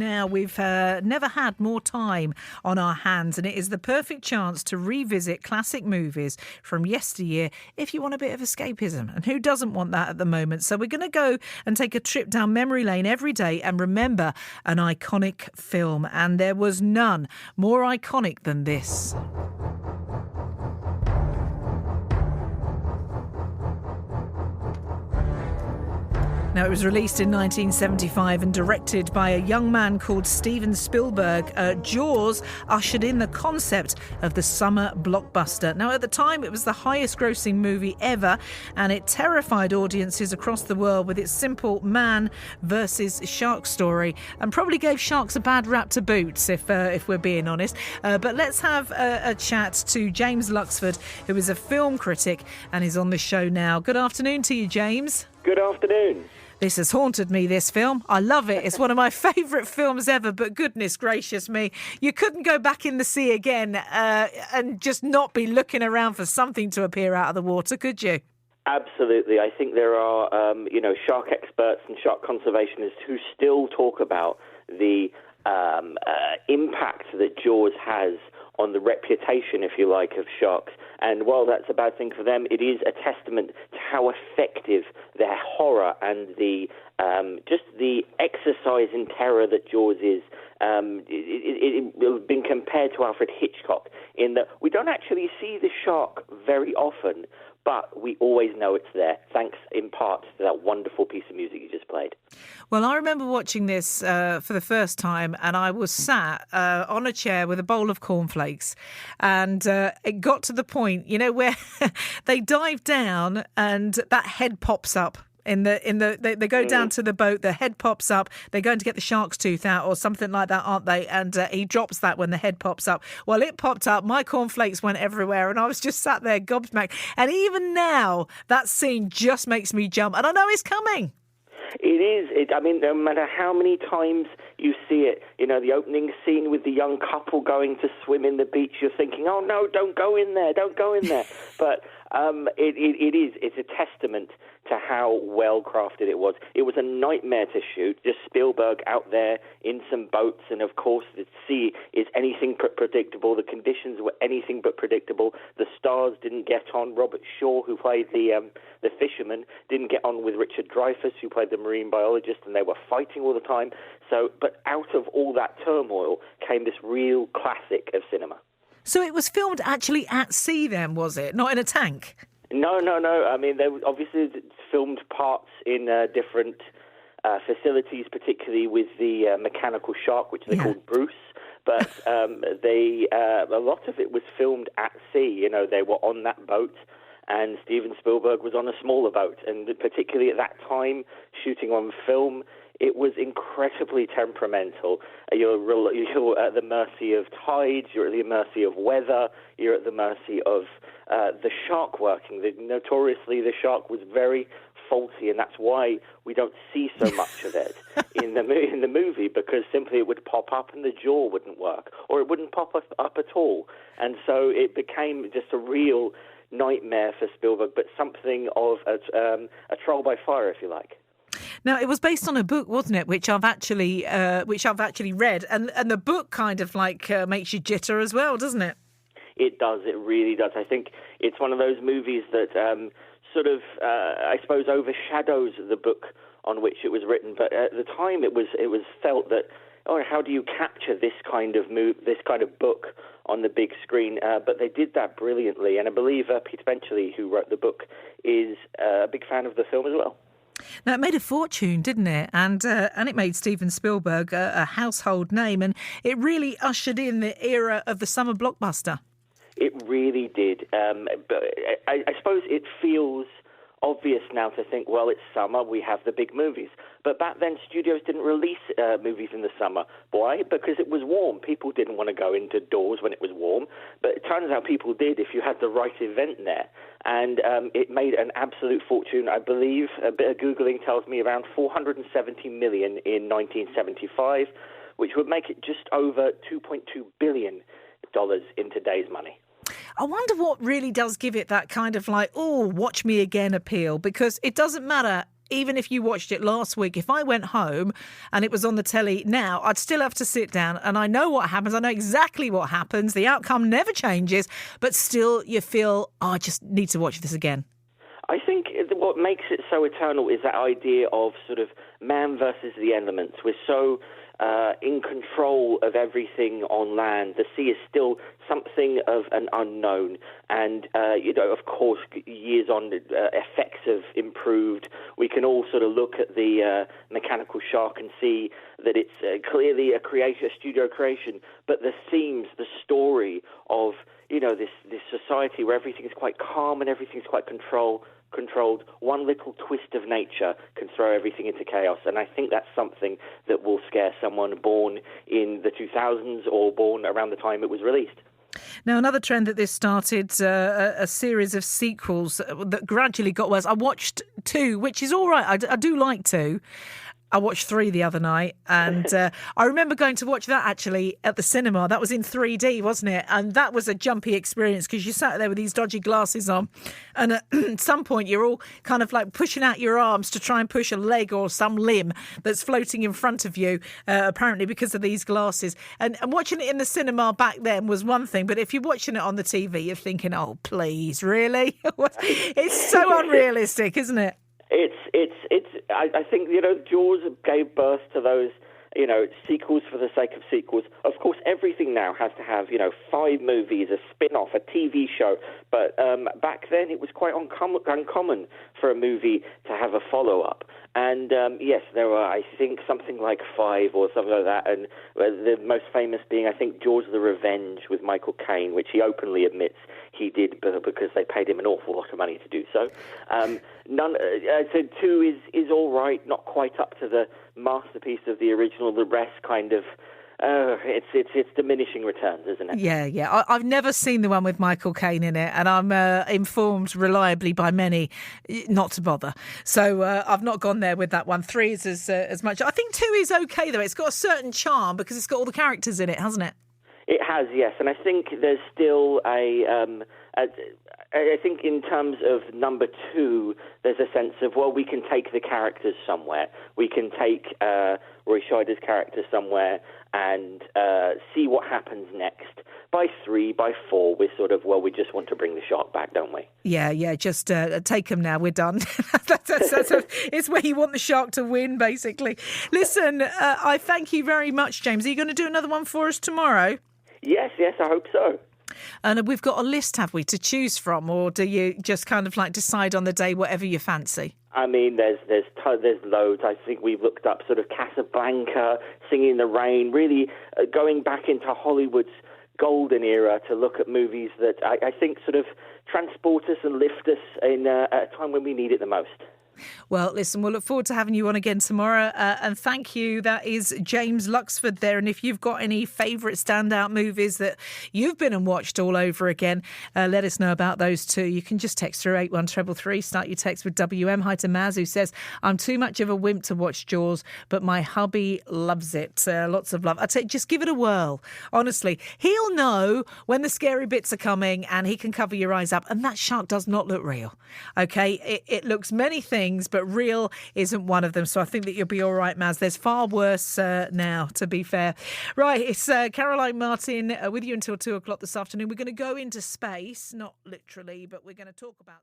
Now, we've never had more time on our hands, and it is the perfect chance to revisit classic movies from yesteryear if you want a bit of escapism. And who doesn't want that at the moment? So we're going to go and take a trip down memory lane every day and remember an iconic film. And there was none more iconic than this. Now, it was released in 1975 and directed by a young man called Steven Spielberg. Jaws ushered in the concept of the summer blockbuster. Now, at the time, it was the highest-grossing movie ever, and it terrified audiences across the world with its simple man versus shark story, and probably gave sharks a bad rap to boot, if we're being honest. But let's have a chat to James Luxford, who is a film critic and is on the show now. Good afternoon to you, James. Good afternoon. This has haunted me, this film. I love it. It's one of my favourite films ever, but goodness gracious me, you couldn't go back in the sea again and just not be looking around for something to appear out of the water, could you? Absolutely. I think there are, shark experts and shark conservationists who still talk about the impact that Jaws has on the reputation, if you like, of sharks. And while that's a bad thing for them, it is a testament to how effective their horror and the just the exercise in terror that Jaws is. It has been compared to Alfred Hitchcock in that we don't actually see the shark very often, but we always know it's there, thanks in part to that wonderful piece of music you just played. Well, I remember watching this for the first time, and I was sat on a chair with a bowl of cornflakes, and it got to the point, where they dive down and that head pops up. They go down to the boat, the head pops up, they're going to get the shark's tooth out or something like that, aren't they? And he drops that when the head pops up. Well, it popped up, my cornflakes went everywhere, and I was just sat there gobsmacked. And even now, that scene just makes me jump. And I know it's coming. It is. No matter how many times you see it, the opening scene with the young couple going to swim in the beach, you're thinking, oh, no, don't go in there. But it's a testament to how well crafted it was. It was a nightmare to shoot, just Spielberg out there in some boats, and of course the sea is anything but predictable. The conditions were anything but predictable. The stars didn't get on. Robert Shaw, who played the fisherman, didn't get on with Richard Dreyfuss, who played the marine biologist, and they were fighting all the time. But out of all that turmoil came this real classic of cinema. So it was filmed actually at sea then, was it? Not in a tank? No. They obviously filmed parts in different facilities, particularly with the mechanical shark, which they called Bruce. But a lot of it was filmed at sea. They were on that boat, and Steven Spielberg was on a smaller boat. And particularly at that time, shooting on film, it was incredibly temperamental. You're at the mercy of tides, you're at the mercy of weather, you're at the mercy of the shark working. Notoriously, the shark was very faulty, and that's why we don't see so much of it in the movie, because simply it would pop up and the jaw wouldn't work, or it wouldn't pop up at all. And so it became just a real nightmare for Spielberg, but something of a trial by fire, if you like. Now, it was based on a book, wasn't it, which I've actually read, and the book kind of makes you jitter as well, doesn't it? It does. It really does. I think it's one of those movies that I suppose, overshadows the book on which it was written. But at the time, it was felt that, how do you capture this kind of book on the big screen? But they did that brilliantly, and I believe Peter Benchley, who wrote the book, is a big fan of the film as well. Now, it made a fortune, didn't it? And it made Steven Spielberg a household name, and it really ushered in the era of the summer blockbuster. It really did. But I suppose it feels obvious now to think, well, it's summer, we have the big movies. But back then, studios didn't release movies in the summer. Why? Because it was warm. People didn't want to go into doors when it was warm. But it turns out people did if you had the right event there. And it made an absolute fortune. I believe, a bit of Googling tells me, around $470 million in 1975, which would make it just over $2.2 billion in today's money. I wonder what really does give it that kind of watch me again appeal, because it doesn't matter even if you watched it last week, if I went home and it was on the telly now, I'd still have to sit down, and I know what happens. I know exactly what happens. The outcome never changes, but still you feel, I just need to watch this again. I think what makes it so eternal is that idea of sort of man versus the elements. We're so in control of everything on land. The sea is still something of an unknown. And, of course, years on, effects have improved. We can all sort of look at the mechanical shark and see that it's clearly a studio creation. But the themes, the story of, this society where everything is quite calm and everything's quite controlled, one little twist of nature can throw everything into chaos. And I think that's something that will scare someone born in the 2000s or born around the time it was released. Now, another trend that this started, a series of sequels that gradually got worse. I watched 2, which is all right. I do like 2. I watched 3 the other night, and I remember going to watch that actually at the cinema. That was in 3D, wasn't it? And that was a jumpy experience because you sat there with these dodgy glasses on, and at some point you're all kind of like pushing out your arms to try and push a leg or some limb that's floating in front of you, apparently because of these glasses. And watching it in the cinema back then was one thing, but if you're watching it on the TV, you're thinking, oh, please, really? It's so unrealistic, isn't it? I think, Jaws gave birth to those, sequels for the sake of sequels. Of course, everything now has to have, 5 movies, a spin-off, a TV show. But back then it was quite uncommon for a movie to have a follow-up. And, yes, there were, I think, something like 5 or something like that. And the most famous being, I think, Jaws the Revenge with Michael Caine, which he openly admits he did because they paid him an awful lot of money to do so. So 2 is all right, not quite up to the masterpiece of the original. The rest kind of, it's diminishing returns, isn't it? Yeah. I've never seen the one with Michael Caine in it, and I'm informed reliably by many not to bother. So I've not gone there with that one. 3 is as much. I think 2 is okay, though. It's got a certain charm because it's got all the characters in it, hasn't it? It has, yes, and I think there's still I think in terms of number 2, there's a sense of, well, we can take the characters somewhere. We can take Roy Scheider's character somewhere and see what happens next. By 3, by 4, we're sort of, well, we just want to bring the shark back, don't we? Yeah, just take them now, we're done. It's where you want the shark to win, basically. Listen, I thank you very much, James. Are you going to do another one for us tomorrow? Yes, I hope so. And we've got a list, have we, to choose from, or do you just kind of like decide on the day whatever you fancy? I mean, there's loads. I think we've looked up sort of Casablanca, Singing in the Rain, really going back into Hollywood's golden era to look at movies that I think sort of transport us and lift us in at a time when we need it the most. Well, listen, we'll look forward to having you on again tomorrow. And thank you. That is James Luxford there. And if you've got any favourite standout movies that you've been and watched all over again, let us know about those too. You can just text through 81333. Start your text with WM. Hi to Maz, who says, I'm too much of a wimp to watch Jaws, but my hubby loves it. Lots of love. I'd say just give it a whirl. Honestly, he'll know when the scary bits are coming and he can cover your eyes up. And that shark does not look real. OK, it looks many things, but real isn't one of them. So I think that you'll be all right, Maz. There's far worse now, to be fair. Right, it's Caroline Martin with you until 2 o'clock this afternoon. We're going to go into space, not literally, but we're going to talk about...